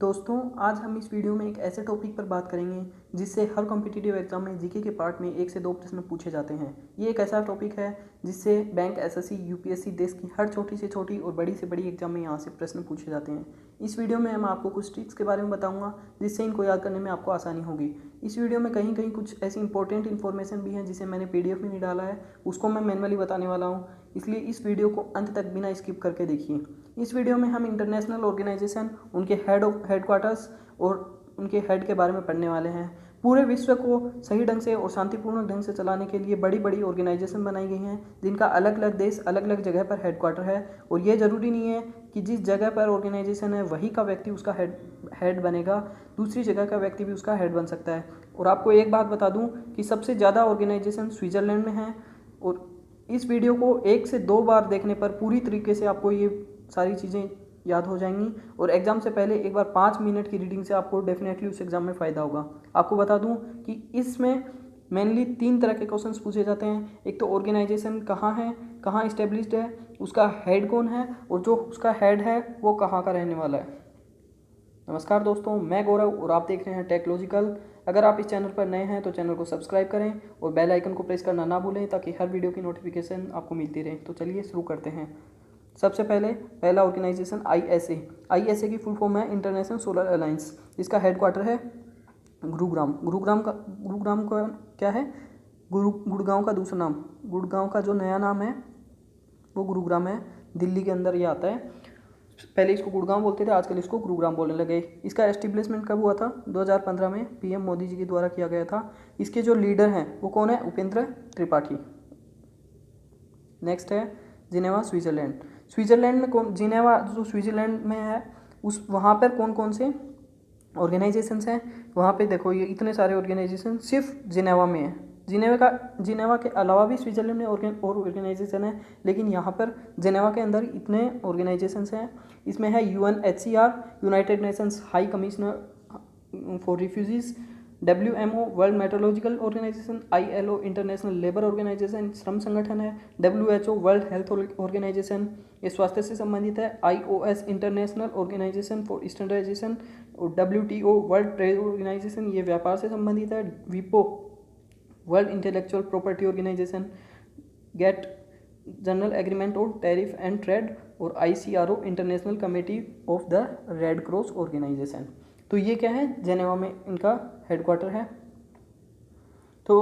दोस्तों, आज हम इस वीडियो में एक ऐसे टॉपिक पर बात करेंगे जिससे हर कॉम्पिटिटिव एग्जाम में जीके के पार्ट में 1 से 2 प्रश्न पूछे जाते हैं। ये एक ऐसा टॉपिक है जिससे बैंक, एसएससी, यूपीएससी, देश की हर छोटी से छोटी और बड़ी से बड़ी एग्जाम में यहाँ से प्रश्न पूछे जाते हैं। इस वीडियो में मैं आपको कुछ ट्रिक्स के बारे में बताऊंगा जिससे इनको याद करने में आपको आसानी होगी। इस वीडियो में कहीं कहीं कुछ ऐसी इंपॉर्टेंट इन्फॉर्मेशन भी है जिसे मैंने पीडीएफ में नहीं डाला है, उसको मैं मैनुअली बताने वाला हूँ, इसलिए इस वीडियो को अंत तक बिना स्किप करके देखिए। इस वीडियो में हम इंटरनेशनल ऑर्गेनाइजेशन, उनके हेडक्वार्टर्स और उनके हेड के बारे में पढ़ने वाले हैं। पूरे विश्व को सही ढंग से और शांतिपूर्ण ढंग से चलाने के लिए बड़ी बड़ी ऑर्गेनाइजेशन बनाई गई हैं जिनका अलग अलग देश, अलग अलग जगह पर हेडक्वार्टर है। और ये ज़रूरी नहीं है कि जिस जगह पर ऑर्गेनाइजेशन है वही का व्यक्ति उसका हेड बनेगा, दूसरी जगह का व्यक्ति भी उसका हेड बन सकता है। और आपको एक बात बता दूं कि सबसे ज़्यादा ऑर्गेनाइजेशन स्विट्ज़रलैंड में है। और इस वीडियो को 1 से 2 बार देखने पर पूरी तरीके से आपको ये सारी चीज़ें याद हो जाएंगी और एग्ज़ाम से पहले एक बार 5 मिनट की रीडिंग से आपको डेफिनेटली उस एग्ज़ाम में फ़ायदा होगा। आपको बता दूं कि इसमें मेनली 3 तरह के क्वेश्चंस पूछे जाते हैं। एक तो ऑर्गेनाइजेशन कहाँ है, कहाँ इस्टेब्लिश्ड है, उसका हेड कौन है और जो उसका हेड है वो कहाँ का रहने वाला है। नमस्कार दोस्तों, मैं गौरव और आप देख रहे हैं टेक्लॉजिकल। अगर आप इस चैनल पर नए हैं तो चैनल को सब्सक्राइब करें और बेल आइकन को प्रेस करना ना भूलें ताकि हर वीडियो की नोटिफिकेशन आपको मिलती रहे। तो चलिए शुरू करते हैं। सबसे पहला ऑर्गेनाइजेशन आईएसए की फुल फॉर्म है इंटरनेशनल सोलर अलायंस। इसका हेडक्वार्टर है गुरुग्राम। गुरुग्राम का क्या है? गुड़गांव का दूसरा नाम, गुड़गांव का जो नया नाम है वो गुरुग्राम है। दिल्ली के अंदर ये आता है। पहले इसको गुड़गांव बोलते थे, आजकल इसको गुरुग्राम बोलने लगे। इसका एस्टेब्लिशमेंट कब हुआ था? 2015 में पीएम मोदी जी के द्वारा किया गया था। इसके जो लीडर हैं वो कौन है? उपेंद्र त्रिपाठी। नेक्स्ट है जिनेवा, स्विट्ज़रलैंड। स्विट्ज़रलैंड में कौन? जिनेवा जो स्विट्ज़रलैंड में है उस वहाँ पर कौन कौन से ऑर्गेनाइजेशंस हैं? वहाँ पे देखो, ये इतने सारे ऑर्गेनाइजेशन सिर्फ जिनेवा में है। जिनेवा के अलावा भी स्विट्ज़रलैंड में और ऑर्गेनाइजेशन है, लेकिन यहाँ पर जिनेवा के अंदर इतने ऑर्गेनाइजेशंस हैं। इसमें है UNHCR, United Nations High Commissioner for Refugees, WMO World Meteorological Organisation, ILO International Labour Organisation श्रम संगठन है, WHO वर्ल्ड हेल्थ ऑर्गेनाइजेशन ये स्वास्थ्य से संबंधित है, IOS International Organisation for Standardisation और WTO वर्ल्ड ट्रेड ऑर्गेनाइजेशन ये व्यापार से संबंधित है, WIPO World Intellectual Property Organisation, GATT General Agreement on Tariff and Trade और ICRO International Committee of the Red Cross organisation. तो ये क्या है? जेनेवा में इनका हेडक्वार्टर है। तो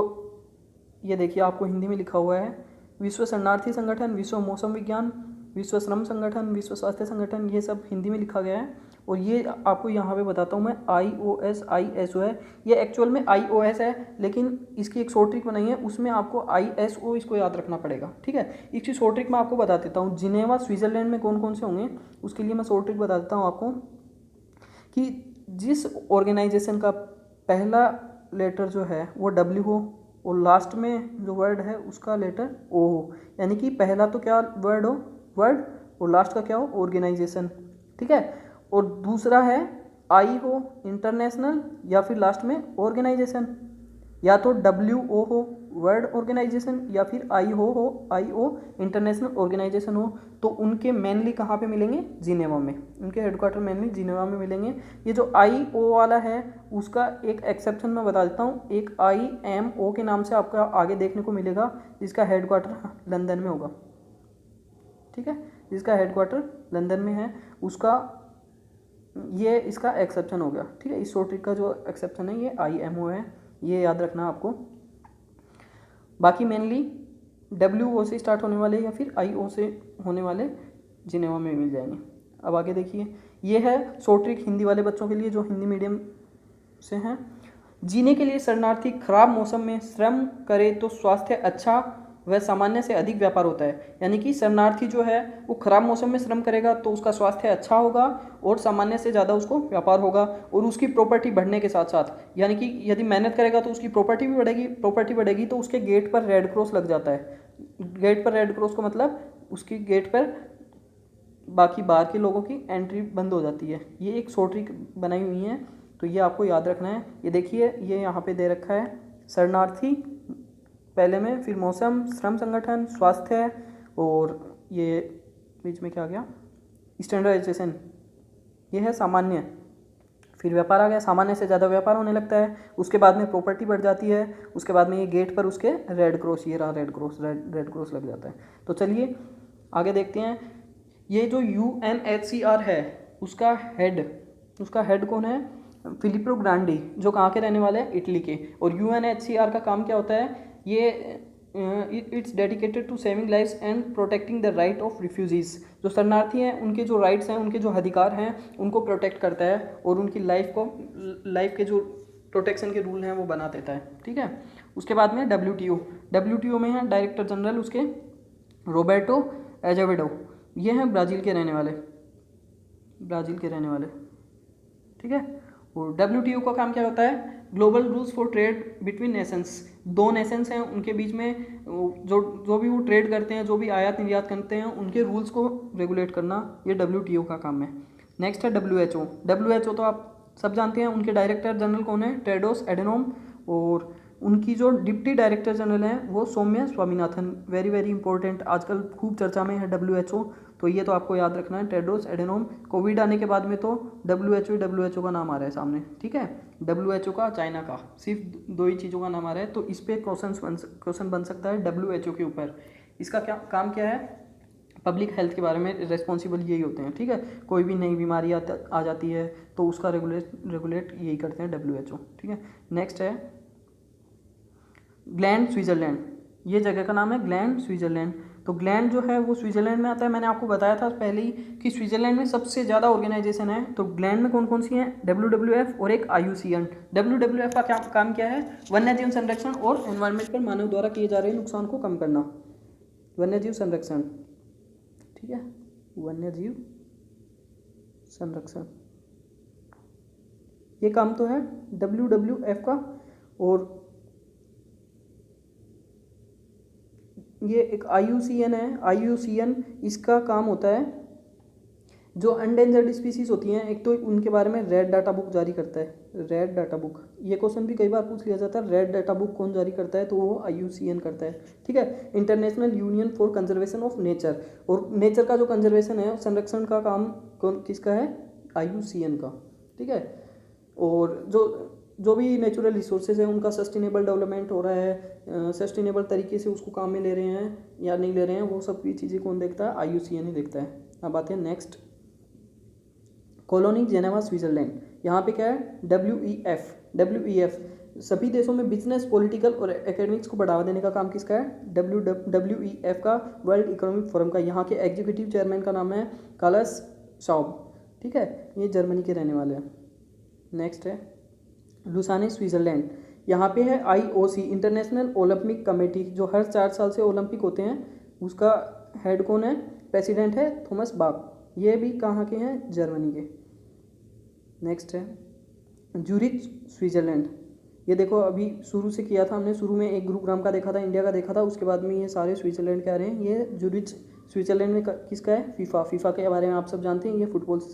ये देखिए, आपको हिंदी में लिखा हुआ है विश्व शरणार्थी संगठन, विश्व मौसम विज्ञान, विश्व श्रम संगठन, विश्व स्वास्थ्य संगठन, ये सब हिंदी में लिखा गया है। और ये आपको यहाँ पे बताता हूँ मैं, IOS ISO है। ये एक्चुअल में IOS है, लेकिन इसकी एक शॉर्ट ट्रिक बनाई है, उसमें आपको ISO इसको याद रखना पड़ेगा। ठीक है, इसकी शॉर्ट ट्रिक मैं आपको बता देता हूँ। जिनेवा स्विट्ज़रलैंड में कौन कौन से होंगे उसके लिए मैं शॉर्ट ट्रिक बता देता हूँ आपको कि जिस ऑर्गेनाइजेशन का पहला लेटर जो है वो W हो और लास्ट में जो वर्ड है उसका लेटर O हो, यानी कि पहला तो क्या वर्ड हो? वर्ड, और लास्ट का क्या हो? ऑर्गेनाइजेशन। ठीक है, और दूसरा है I हो इंटरनेशनल, या फिर लास्ट में ऑर्गेनाइजेशन, या तो WO हो वर्ल्ड ऑर्गेनाइजेशन, या फिर IO इंटरनेशनल ऑर्गेनाइजेशन हो। तो उनके मेनली कहाँ पे मिलेंगे? जिनेवा में। उनके हेडक्वार्टर मेनली जिनेवा में मिलेंगे। ये जो IO वाला है उसका एक एक्सेप्शन मैं बता देता हूँ। एक IMO के नाम से आपका आगे देखने को मिलेगा जिसका हेडक्वार्टर लंदन में होगा। ठीक है, जिसका हेडक्वार्टर लंदन में है उसका ये इसका एक्सेप्शन हो गया। ठीक है, इस शॉर्ट ट्रिक का जो एक्सेप्शन है ये IMO है, ये याद रखना आपको। बाकी मेनली WO से स्टार्ट होने वाले या फिर IO से होने वाले जिनेवा में मिल जाएंगे। अब आगे देखिए, ये है शॉर्ट ट्रिक हिंदी वाले बच्चों के लिए जो हिंदी मीडियम से हैं। जीने के लिए शरणार्थी खराब मौसम में श्रम करे तो स्वास्थ्य अच्छा वह सामान्य से अधिक व्यापार होता है। यानी कि शरणार्थी जो है वो खराब मौसम में श्रम करेगा तो उसका स्वास्थ्य अच्छा होगा और सामान्य से ज़्यादा उसको व्यापार होगा और उसकी प्रॉपर्टी बढ़ने के साथ साथ, यानी कि यदि मेहनत करेगा तो उसकी प्रॉपर्टी भी बढ़ेगी। प्रॉपर्टी बढ़ेगी तो उसके गेट पर रेड क्रॉस लग जाता है। गेट पर रेड क्रॉस का मतलब उसकी गेट पर बाकी बाहर के लोगों की एंट्री बंद हो जाती है। ये एक शॉर्ट ट्रिक बनाई हुई है, तो ये आपको याद रखना है। ये देखिए, ये यहाँ पे दे रखा है शरणार्थी पहले में, फिर मौसम, श्रम संगठन, स्वास्थ्य, और ये बीच में क्या आ गया? स्टैंडर्डाइजेशन। ये है सामान्य। फिर व्यापार आ गया, सामान्य से ज़्यादा व्यापार होने लगता है। उसके बाद में प्रॉपर्टी बढ़ जाती है। उसके बाद में ये गेट पर उसके रेड क्रॉस, ये रहा रेड क्रॉस, रेड क्रॉस लग जाता है। तो चलिए आगे देखते हैं। ये जो UNHCR है उसका हेड कौन है? फिलिप्पो ग्रांडी, जो कहाँ के रहने वाले हैं? इटली के। और UNHCR का काम क्या होता है? ये it's dedicated to saving lives and protecting the right of refugees. जो शरणार्थी हैं उनके जो राइट्स हैं, उनके जो अधिकार हैं, उनको प्रोटेक्ट करता है और उनकी लाइफ के जो प्रोटेक्शन के रूल हैं वो बना देता है। ठीक है। उसके बाद में WTO में है डायरेक्टर जनरल उसके रोबर्टो एजेवेडो। ये हैं ब्राज़ील के रहने वाले। ठीक है। और WTO का काम क्या होता है? Global rules for trade between Nations. दो नेशंस हैं, उनके बीच में जो भी वो ट्रेड करते हैं, जो भी आयात निर्यात करते हैं, उनके रूल्स को रेगुलेट करना, ये WTO का काम है। नेक्स्ट है WHO तो आप सब जानते हैं। उनके डायरेक्टर जनरल कौन है? Tedros Adhanom. और उनकी जो डिप्टी डायरेक्टर जनरल हैं वो Soumya Swaminathan. Very very important, आजकल खूब चर्चा में है WHO, तो ये तो आपको याद रखना है, टेड्रोस एडेनोम। कोविड आने के बाद में तो WHO का नाम आ रहा है सामने। ठीक है। WHO का, चाइना का, सिर्फ दो ही चीज़ों का नाम आ रहा है। तो इस पर क्वेश्चन बन सकता है WHO के ऊपर। इसका क्या काम क्या है? पब्लिक हेल्थ के बारे में रिस्पॉन्सिबल यही होते हैं। ठीक है। कोई भी नई बीमारी आ जाती है तो उसका रेगुलेट यही करते हैं WHO। ठीक है। नेक्स्ट है ग्लैंड, स्विट्ज़रलैंड। ये जगह का नाम है ग्लैंड, स्विट्ज़रलैंड। तो ग्लैंड जो है वो स्विट्ज़रलैंड में आता है। मैंने आपको बताया था पहले ही कि स्विट्ज़रलैंड में सबसे ज़्यादा ऑर्गेनाइजेशन है। तो ग्लैंड में कौन कौन सी हैं? WWF और एक IUCN। WWF का क्या काम क्या है? वन्य जीव संरक्षण और एनवायरनमेंट पर मानव द्वारा किए जा रहे नुकसान को कम करना, वन्य जीव संरक्षण। ठीक है। वन्य जीव संरक्षण, ये काम तो है WWF का। और ये एक IUCN है। IUCN इसका काम होता है जो अनडेंजर्ड स्पीसीज होती हैं, एक तो उनके बारे में रेड डाटा बुक जारी करता है। रेड डाटा बुक, ये क्वेश्चन भी कई बार पूछ लिया जाता है। रेड डाटा बुक कौन जारी करता है? तो वो IUCN करता है। ठीक है। International union for conservation of nature, और नेचर का जो कंजर्वेशन है, संरक्षण का काम किसका है? IUCN का। ठीक है। और जो भी नेचुरल रिसोर्सेज हैं उनका सस्टेनेबल डेवलपमेंट हो रहा है, सस्टेनेबल तरीके से उसको काम में ले रहे हैं या नहीं ले रहे हैं, वो सब की चीज़ें कौन देखता है? IUCN ही देखता है। अब आते हैं नेक्स्ट, कॉलोनी जेनेवा, स्विट्ज़रलैंड। यहाँ पे क्या है? WEF। सभी देशों में बिजनेस, पॉलिटिकल और एकेडमिक्स को बढ़ावा देने का काम किसका है? WEF का, वर्ल्ड इकोनॉमिक फोरम का। यहाँ के एग्जीक्यूटिव चेयरमैन का नाम है कार्लस श्वाब। ठीक है। ये जर्मनी के रहने वाले हैं। नेक्स्ट है लुसाने, स्विट्ज़रलैंड। यहाँ पे है IOC, इंटरनेशनल ओलंपिक कमेटी, जो हर 4 साल से ओलंपिक होते हैं। उसका हेड कौन है? प्रेसिडेंट है थॉमस बाक। ये भी कहाँ के हैं? जर्मनी के। नेक्स्ट है ज्यूरिच, स्विट्ज़रलैंड। ये देखो अभी शुरू से किया था हमने, शुरू में एक गुरुग्राम का देखा था, इंडिया का देखा था, उसके बाद में ये सारे स्विट्ज़रलैंड के आ रहे हैं। ये ज्यूरिच स्विट्ज़रलैंड में किसका है? फीफा के बारे में आप सब जानते हैं, ये फुटबॉल से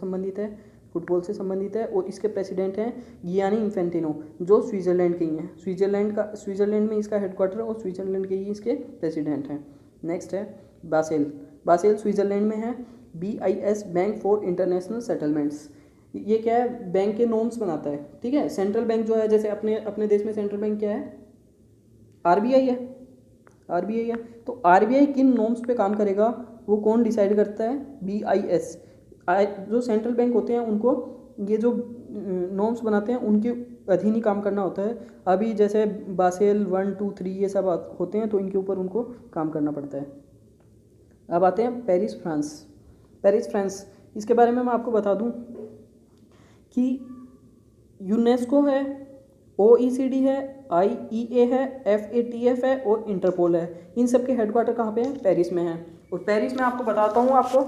संबंधित है। और इसके प्रेसिडेंट हैं गियानी इन्फेंटिनो, जो स्विट्ज़रलैंड के ही हैं। स्विट्ज़रलैंड में इसका हेडक्वार्टर और स्विट्ज़रलैंड के ही इसके प्रेसिडेंट हैं। नेक्स्ट है बासेल, स्विट्ज़रलैंड में है। BIS, bank for international settlements. ये क्या है? बैंक के नॉर्म्स बनाता है। ठीक है। सेंट्रल बैंक जो है, जैसे अपने देश में सेंट्रल बैंक क्या है? RBI है। तो RBI किन नॉर्म्स पे काम करेगा वो कौन डिसाइड करता है? BIS। जो सेंट्रल बैंक होते हैं उनको ये जो नॉर्म्स बनाते हैं उनके अधीन ही काम करना होता है। अभी जैसे बासेल 1, 2, 3 ये सब होते हैं, तो इनके ऊपर उनको काम करना पड़ता है। अब आते हैं पेरिस, फ्रांस। इसके बारे में मैं आपको बता दूं कि यूनेस्को है, OECD है, IEA है, FATF है और इंटरपोल है। इन सब के हेडक्वार्टर कहाँ पे हैं? पेरिस में है। और पेरिस में आपको बताता हूँ, आपको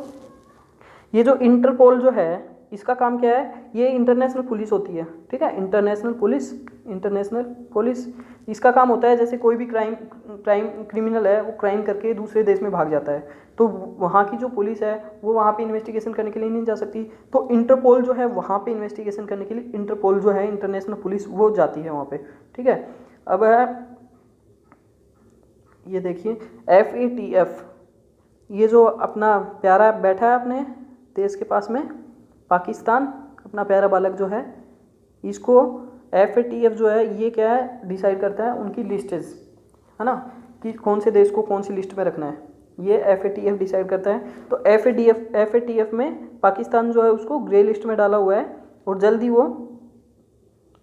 ये जो इंटरपोल जो है इसका काम क्या है? ये इंटरनेशनल पुलिस होती है। ठीक है। इंटरनेशनल पुलिस इसका काम होता है, जैसे कोई भी क्रिमिनल है वो क्राइम करके दूसरे देश में भाग जाता है, तो वहाँ की जो पुलिस है वो वहाँ पे इन्वेस्टिगेशन करने के लिए नहीं जा सकती। तो इंटरपोल जो है वहाँ पे इन्वेस्टिगेशन करने के लिए इंटरपोल जो है इंटरनेशनल पुलिस वो जाती है वहाँ पे। ठीक है। अब ये देखिए FATF, ये जो अपना प्यारा बैठा है अपने देश के पास में, पाकिस्तान, अपना प्यारा बालक जो है, इसको FATF जो है ये क्या है डिसाइड करता है, उनकी लिस्टेज है ना, कि कौन से देश को कौन सी लिस्ट में रखना है, ये FATF डिसाइड करता है। तो FATF में पाकिस्तान जो है उसको ग्रे लिस्ट में डाला हुआ है और जल्दी वो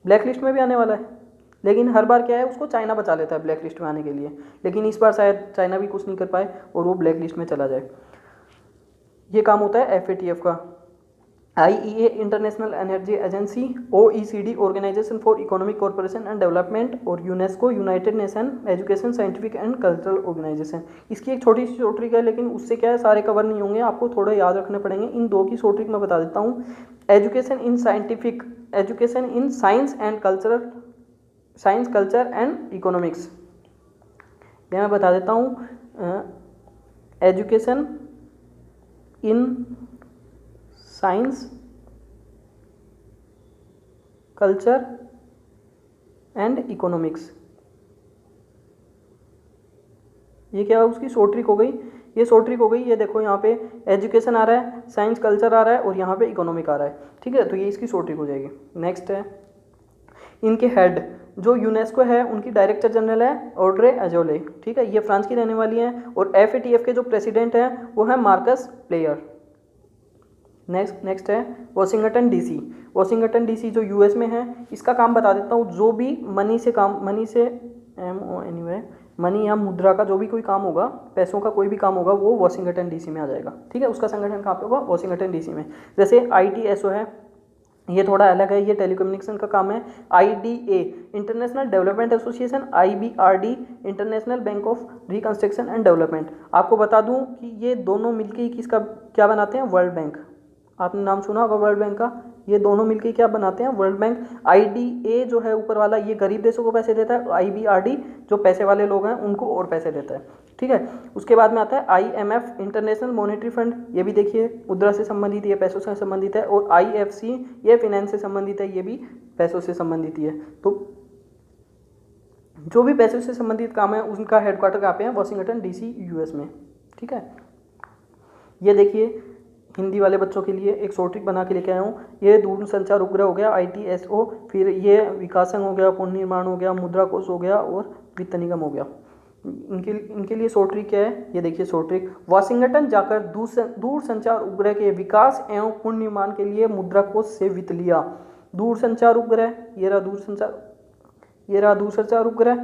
ब्लैक लिस्ट में भी आने वाला है। लेकिन हर बार क्या है उसको चाइना बचा लेता है ब्लैक लिस्ट में आने के लिए, लेकिन इस बार शायद चाइना भी कुछ नहीं कर पाए और वो ब्लैक लिस्ट में चला जाए। ये काम होता है FATF का। IEA international energy agency, OECD organisation for economic cooperation and development, और UNESCO united nation education scientific and cultural organisation. इसकी एक छोटी सी शॉर्ट ट्रिक है, लेकिन उससे क्या है सारे कवर नहीं होंगे, आपको थोड़ा याद रखने पड़ेंगे। इन दो की शॉर्ट ट्रिक मैं बता देता हूँ। Education in science and cultural, science culture and economics, ये मैं बता देता हूँ। Education in science culture and economics, ये क्या है उसकी शॉर्ट ट्रिक हो गई, ये शॉर्ट ट्रिक हो गई। ये देखो यहाँ पे एजुकेशन आ रहा है, साइंस कल्चर आ रहा है और यहाँ पे इकोनॉमिक आ रहा है, ठीक है, तो ये इसकी शॉर्ट ट्रिक हो जाएगी। नेक्स्ट है इनके हेड, जो यूनेस्को है उनकी डायरेक्टर जनरल है ऑड्रे अजोले, ठीक है, ये फ्रांस की रहने वाली हैं। और FATF के जो प्रेसिडेंट हैं वो है मार्कस प्लेयर। नेक्स्ट है वॉशिंगटन DC। वॉशिंगटन DC जो US में है, इसका काम बता देता हूँ। जो भी मनी से मनी या मुद्रा का जो भी कोई काम होगा, पैसों का कोई भी काम होगा, वो वॉशिंगटन DC में आ जाएगा, ठीक है। उसका संगठन कहाँ पे होगा, वॉशिंगटन DC में। जैसे ITSO है, ये थोड़ा अलग है, ये टेलीकम्युनिकेशन का काम है। IDA international development association, IBRD international bank of reconstruction and development. आपको बता दूं कि ये दोनों मिलके किसका क्या बनाते हैं, वर्ल्ड बैंक। आपने नाम सुना होगा वर्ल्ड बैंक का, ये दोनों मिलके क्या बनाते हैं, वर्ल्ड बैंक। IDA जो है ऊपर वाला, ये गरीब देशों को पैसे देता है। IBRD जो पैसे वाले लोग हैं उनको और पैसे देता है, ठीक है। उसके बाद में आता है IMF इंटरनेशनल मॉनेटरी फंड, ये भी देखिए मुद्रा से संबंधित, ये पैसों से संबंधित है। और IFC ये फाइनेंस से संबंधित है, ये भी पैसों से संबंधित ही है। तो जो भी पैसों से संबंधित काम है उनका हेडक्वार्टर कहाँ पे है, वॉशिंगटन DC US में, ठीक है। ये देखिए हिंदी वाले बच्चों के लिए एक शॉर्ट ट्रिक बना के लेके आया हूँ। ये दूरसंचार उपग्रह हो गया ITSO, फिर ये विकास संघ हो गया, पुनः निर्माण हो गया, मुद्रा कोष हो गया और वित्त निगम हो गया। इनके लिए शॉर्ट ट्रिक क्या है, ये देखिए शॉर्ट ट्रिक। वॉशिंगटन जाकर दूरसंचार उपग्रह के विकास एवं पुनः निर्माण के लिए मुद्रा कोष से वित्त लिया। दूरसंचार उपग्रह, ये रहा दूरसंचार उपग्रह,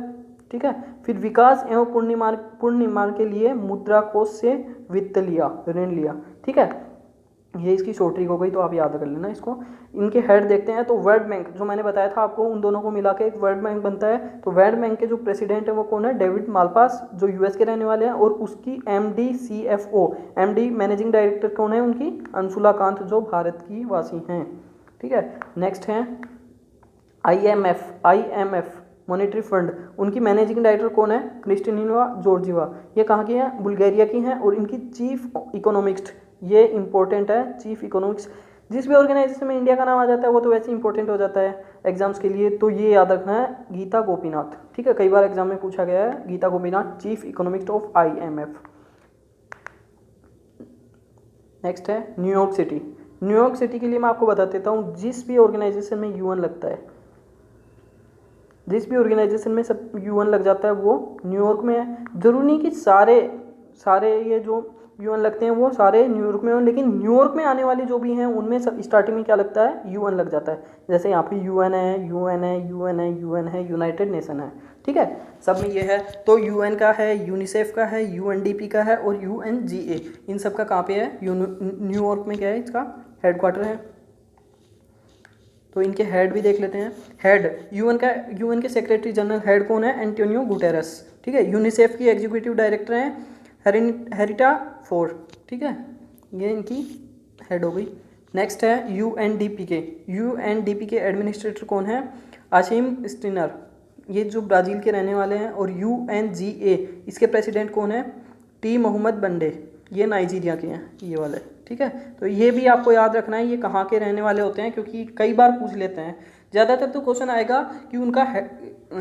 ठीक है। फिर विकास एवं पुनः निर्माण के लिए मुद्रा कोष से वित्त लिया, ऋण लिया, ठीक है। ये इसकी शॉर्ट ट्रिक हो गई, तो आप याद कर लेना इसको। इनके हेड देखते हैं तो वर्ल्ड बैंक, जो मैंने बताया था आपको, उन दोनों को मिला के एक वर्ल्ड बैंक बनता है। तो वर्ल्ड बैंक के जो प्रेसिडेंट है वो कौन है, डेविड मालपास, जो US के रहने वाले हैं। और उसकी MD CFO, MD managing director कौन है उनकी, अंशुला कांत, जो भारत की वासी हैं, ठीक है। नेक्स्ट है IMF मॉनेटरी फंड, उनकी मैनेजिंग डायरेक्टर कौन है, क्रिस्टिनिना जॉर्जिवा, ये कहाँ की हैं, बुल्गारिया की हैं। और इनकी चीफ इकोनॉमिस्ट, ये इंपॉर्टेंट है, चीफ इकोनॉमिक्स। जिस भी ऑर्गेनाइजेशन में इंडिया का नाम आ जाता है वो तो वैसे इंपॉर्टेंट हो जाता है एग्जाम्स के लिए, तो ये याद रखना है, गीता गोपीनाथ, ठीक है। कई बार एग्जाम में पूछा गया है, Gita Gopinath, chief economist of IMF। Next है न्यूयॉर्क सिटी। न्यूयॉर्क सिटी के लिए मैं आपको बता देता हूँ, जिस भी ऑर्गेनाइजेशन में UN लगता है, जिस भी ऑर्गेनाइजेशन में सब UN लग जाता है वो न्यूयॉर्क में है। जरूरी नहीं कि सारे ये जो UN लगते हैं वो सारे न्यूयॉर्क में हो, लेकिन न्यूयॉर्क में आने वाले जो भी हैं उनमें सब स्टार्टिंग में क्या लगता है, UN लग जाता है। जैसे यहाँ पे UN है, यूनाइटेड नेशन है, ठीक है, सब में ये है। तो UN का है, यूनिसेफ का है, UNDP का है और UNGA, इन सब का कहाँ पे है, न्यूयॉर्क में क्या है, इसका हेडक्वार्टर है। तो इनके हेड भी देख लेते हैं। हेड UN के सेक्रेटरी जनरल हेड कौन है, एंटोनियो गुटेरस, ठीक है। यूनिसेफ की एग्जीक्यूटिव डायरेक्टर हैं हेरिटा फोर, ठीक है, ये इनकी हेड हो गई। नेक्स्ट है UNDP के एडमिनिस्ट्रेटर कौन है, आसिम स्टिनर, ये जो ब्राज़ील के रहने वाले हैं। और UNGA इसके प्रेसिडेंट कौन है, T मोहम्मद बंडे, ये नाइजीरिया के हैं, ये वाले, ठीक है। तो ये भी आपको याद रखना है, ये कहाँ के रहने वाले होते हैं, क्योंकि कई बार पूछ लेते हैं। ज़्यादातर तो क्वेश्चन आएगा कि उनका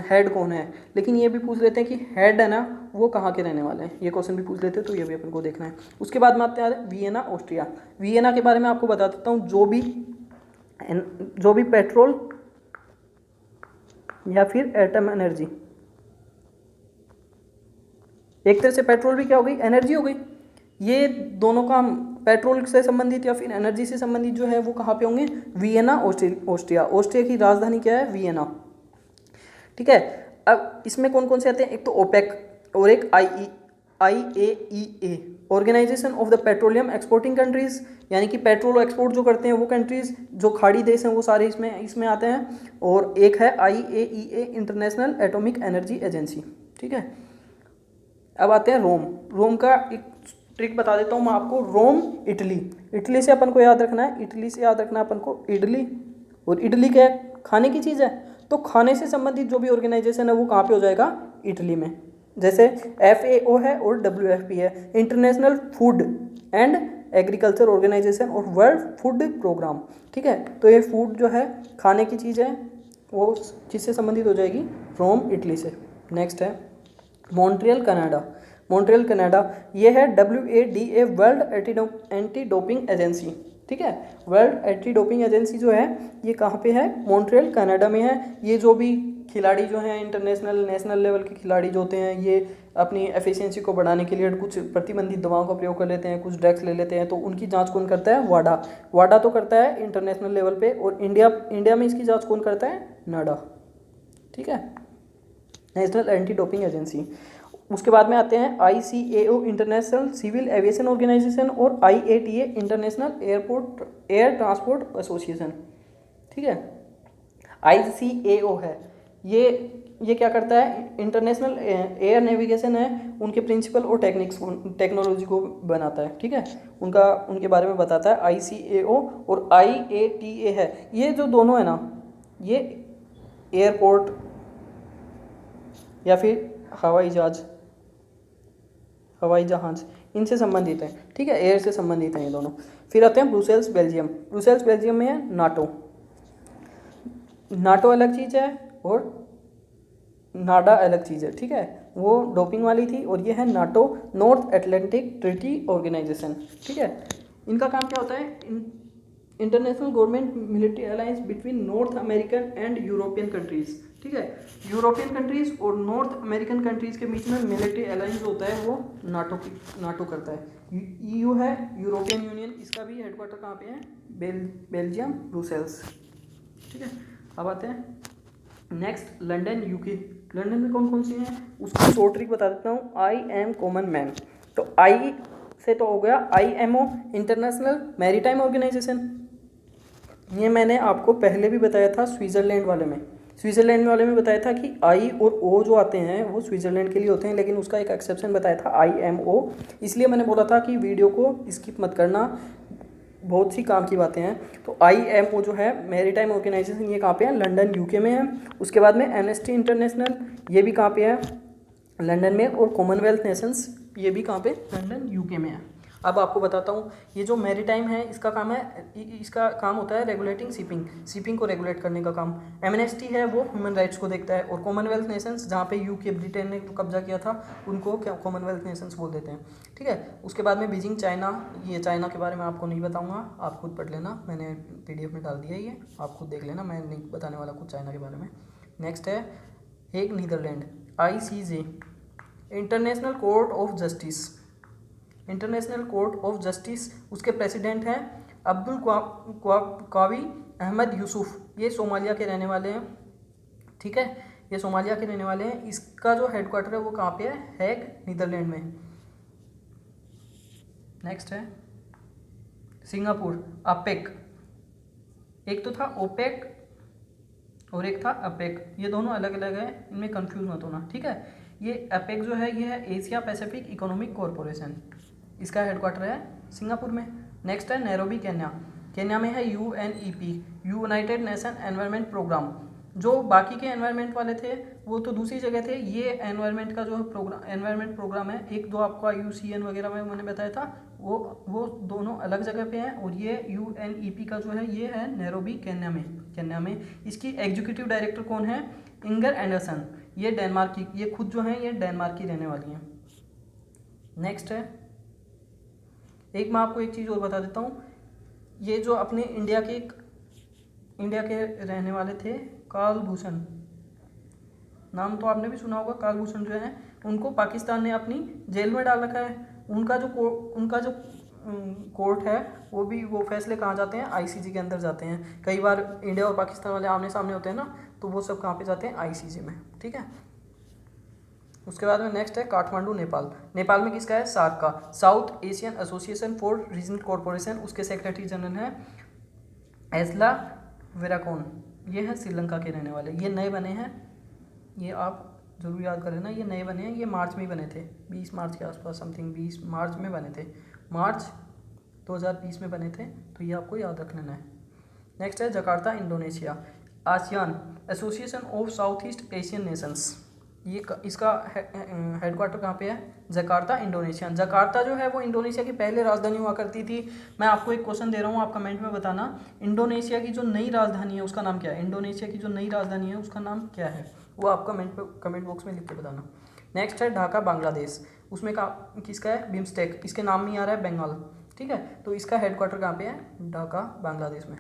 हेड कौन है, लेकिन ये भी पूछ लेते हैं कि हेड है ना वो कहाँ के रहने वाले हैं, ये क्वेश्चन भी पूछ लेते हैं, तो ये भी अपन को देखना है। उसके बाद में आते हैं वियना, ऑस्ट्रिया। वियना के बारे में आपको बता देता हूँ, जो भी पेट्रोल या फिर एटम एनर्जी। एक तरह से पेट्रोल भी क्या हो गई, एनर्जी हो गई। ये दोनों काम पेट्रोल से संबंधित या फिर एनर्जी से संबंधित जो है वो कहाँ पे होंगे, वियना ऑस्ट्रिया। ऑस्ट्रिया की राजधानी क्या है, वियना। ठीक है, अब इसमें कौन कौन से आते हैं, एक तो ओपेक और एक IAEA, Organisation of the Petroleum Exporting Countries, यानी कि पेट्रोल एक्सपोर्ट जो करते हैं वो कंट्रीज, जो खाड़ी देश हैं वो सारे इसमें आते हैं। और एक है IAEA, international atomic energy agency. ठीक है, अब आते हैं रोम। रोम का एक ट्रिक बता देता हूँ मैं आपको। रोम इटली, इटली से अपन को याद रखना है, इटली से याद रखना है अपन को इडली। और इडली क्या है, खाने की चीज़ है, तो खाने से संबंधित जो भी ऑर्गेनाइजेशन है वो कहाँ पे हो जाएगा, इटली में। जैसे FAO है और WFP है, International Food and Agriculture Organisation और वर्ल्ड फूड प्रोग्राम। ठीक है, तो ये फूड जो है खाने की चीज़ है, वो किससे संबंधित हो जाएगी, रोम इटली से। नेक्स्ट है मॉन्ट्रियल कनाडा। मॉन्ट्रियल कनाडा ये है WADA, world anti doping agency. ठीक है, वर्ल्ड एंटी डोपिंग एजेंसी जो है ये कहाँ पे है, मॉन्ट्रियल कनाडा में है। ये जो भी खिलाड़ी जो हैं इंटरनेशनल नेशनल लेवल के खिलाड़ी जो होते हैं, ये अपनी एफिशिएंसी को बढ़ाने के लिए कुछ प्रतिबंधित दवाओं का प्रयोग कर लेते हैं, कुछ ड्रग्स ले लेते हैं, तो उनकी जांच कौन करता है, वाडा। वाडा तो करता है इंटरनेशनल लेवल पे, और इंडिया में इसकी जांच कौन करता है, नाडा। ठीक है, नेशनल एंटी डोपिंग एजेंसी। उसके बाद में आते हैं ICAO, International Civil Aviation Organisation, और IATA, International Air Transport Association. ठीक है, ICAO है ये क्या करता है, इंटरनेशनल एयर नेविगेशन है, उनके प्रिंसिपल और टेक्नोलॉजी को बनाता है। ठीक है, उनके बारे में बताता है ICAO। और IATA है, ये जो दोनों है ना, ये एयरपोर्ट या फिर हवाई जहाज इनसे संबंधित है। ठीक है, एयर से संबंधित हैं ये दोनों। फिर आते हैं ब्रुसेल्स बेल्जियम। ब्रुसेल्स बेल्जियम में है नाटो। नाटो अलग चीज़ है और नाडा अलग चीज़ है। ठीक है, वो डोपिंग वाली थी, और ये है NATO, North Atlantic Treaty Organisation. ठीक है, इनका काम क्या होता है, international government military alliance between North American and European countries. ठीक है, यूरोपियन कंट्रीज और नॉर्थ अमेरिकन कंट्रीज के बीच में मिलिट्री अलायंस होता है, वो नाटो करता है। EU है, यूरोपियन यूनियन, इसका भी हेडक्वार्टर कहाँ पे है, बेल्जियम, ब्रुसेल्स। ठीक है, अब आते हैं नेक्स्ट लंदन, UK। लंदन में कौन कौन सी हैं उसकी शॉर्ट ट्रिक बता देता हूँ। I am कॉमन मैन, तो I से तो हो गया IMO, इंटरनेशनल मैरीटाइम ऑर्गेनाइजेशन। ये मैंने आपको पहले भी बताया था स्विट्ज़रलैंड वाले में बताया था कि I और O जो आते हैं वो स्विट्ज़रलैंड के लिए होते हैं, लेकिन उसका एक एक्सेप्शन बताया था IMO। इसलिए मैंने बोला था कि वीडियो को स्किप मत करना, बहुत सी काम की बातें हैं। तो IMO जो है मैरीटाइम ऑर्गेनाइजेशन, ये कहाँ पे है, लंदन, UK में है। उसके बाद में एमनेस्टी इंटरनेशनल, ये भी कहाँ पे है, लंदन में। और कॉमनवेल्थ नेशंस, ये भी कहाँ पे, लंदन, UK में है। अब आपको बताता हूँ, ये जो मैरीटाइम है इसका काम होता है रेगुलेटिंग शिपिंग को रेगुलेट करने का काम। एमनेस्टी है वो ह्यूमन राइट्स को देखता है, और कॉमनवेल्थ नेशंस जहाँ पे UK ब्रिटेन ने कब्जा किया था उनको क्या कॉमनवेल्थ नेशंस बोल देते हैं। ठीक है, उसके बाद में बीजिंग चाइना, ये चाइना के बारे में आपको नहीं बताऊँगा, आप खुद पढ़ लेना, मैंने PDF में डाल दिया है, ये आप खुद देख लेना, मैं नहीं बताने वाला कुछ चाइना के बारे में। नेक्स्ट है Hague, Netherlands, ICJ, International Court of Justice. उसके प्रेसिडेंट हैं अब्दुल क्वावी अहमद यूसुफ, ये सोमालिया के रहने वाले हैं। ठीक है, ये सोमालिया के रहने वाले हैं। इसका जो हेडक्वार्टर है वो कहाँ पे है, हेग, नीदरलैंड में। नेक्स्ट है सिंगापुर, अपेक। एक तो था ओपेक और एक था अपेक, ये दोनों अलग अलग है, इनमें कंफ्यूज मत होना। ठीक है, ये अपेक जो है ये है एशिया पैसिफिक इकोनॉमिक कॉरपोरेशन, इसका हेडक्वार्टर है सिंगापुर में। नेक्स्ट है नैरोबी, केन्या में है UNEP, United Nation Environment Programme. जो बाकी के एनवायरनमेंट वाले थे वो तो दूसरी जगह थे, ये एनवायरनमेंट का जो एनवायरनमेंट प्रोग्राम है, एक दो आपका UCN वगैरह में मैंने बताया था, वो दोनों अलग जगह पे हैं। और ये UNEP का जो है ये है नैरोबी, केन्या में। इसकी एग्जीक्यूटिव डायरेक्टर कौन है, इंगर एंडरसन, ये डेनमार्क की, ये खुद जो है ये डेनमार्क की रहने वाली हैं। नेक्स्ट है, एक मैं आपको एक चीज़ और बता देता हूँ, ये जो अपने इंडिया के रहने वाले थे कालभूषण, नाम तो आपने भी सुना होगा, कालभूषण जो है उनको पाकिस्तान ने अपनी जेल में डाल रखा है। उनका जो कोर्ट है वो फैसले कहाँ जाते हैं, आईसीजे के अंदर जाते हैं। कई बार इंडिया और पाकिस्तान वाले आमने सामने होते हैं ना, तो वो सब कहाँ पे जाते हैं, आईसीजे में, ठीक है। उसके बाद में नेक्स्ट है काठमांडू नेपाल। नेपाल में किसका है, सार्क का, south Asian association for regional corporation. उसके सेक्रेटरी जनरल हैं एजला वेराकोन। ये है श्रीलंका के रहने वाले। ये नए बने हैं, ये आप जरूर याद करें ना, ये नए बने हैं, ये मार्च में ही बने थे, 20 मार्च के आसपास समथिंग, 20 मार्च में बने थे, मार्च 2020 में बने थे, तो ये आपको याद रख लेना है। नेक्स्ट है Jakarta Indonesia, ASEAN association of south east Asian Nations. ये इसका हेडक्वार्टर कहाँ पे है, जकार्ता इंडोनेशिया। जकार्ता जो है वो इंडोनेशिया की पहले राजधानी हुआ करती थी। मैं आपको एक क्वेश्चन दे रहा हूँ, आप कमेंट में बताना, इंडोनेशिया की जो नई राजधानी है उसका नाम क्या है, इंडोनेशिया की जो नई राजधानी है उसका नाम क्या है, वो आप कमेंट बॉक्स में लिख के बताना। नेक्स्ट है ढाका बांग्लादेश, उसमें किसका है, बिम्स्टेक, इसके नाम में आ रहा है बंगाल, ठीक है। तो इसका हेडक्वार्टर कहाँ पे है, ढाका बांग्लादेश में।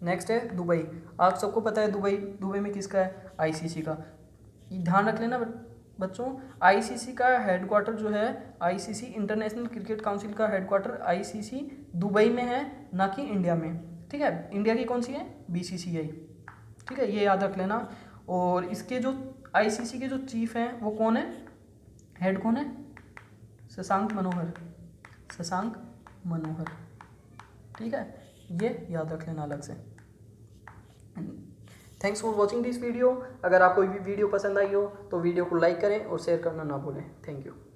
नेक्स्ट है दुबई, आप सबको पता है दुबई में किसका है, आईसीसी का। ध्यान रख लेना बच्चों, आईसीसी का हेडक्वार्टर जो है, आईसीसी इंटरनेशनल क्रिकेट काउंसिल का हेडक्वार्टर आईसीसी दुबई में है, ना कि इंडिया में, ठीक है। इंडिया की कौन सी है, बीसीसीआई, ठीक है, ये याद रख लेना। और इसके जो आईसीसी के जो चीफ हैं वो कौन है, हेड कौन है, शशांक मनोहर, ठीक है, ये याद रख लेना अलग से। Thanks for watching this video. अगर आपको वीडियो पसंद आई हो तो वीडियो को लाइक करें और शेयर करना ना भूलें। Thank you.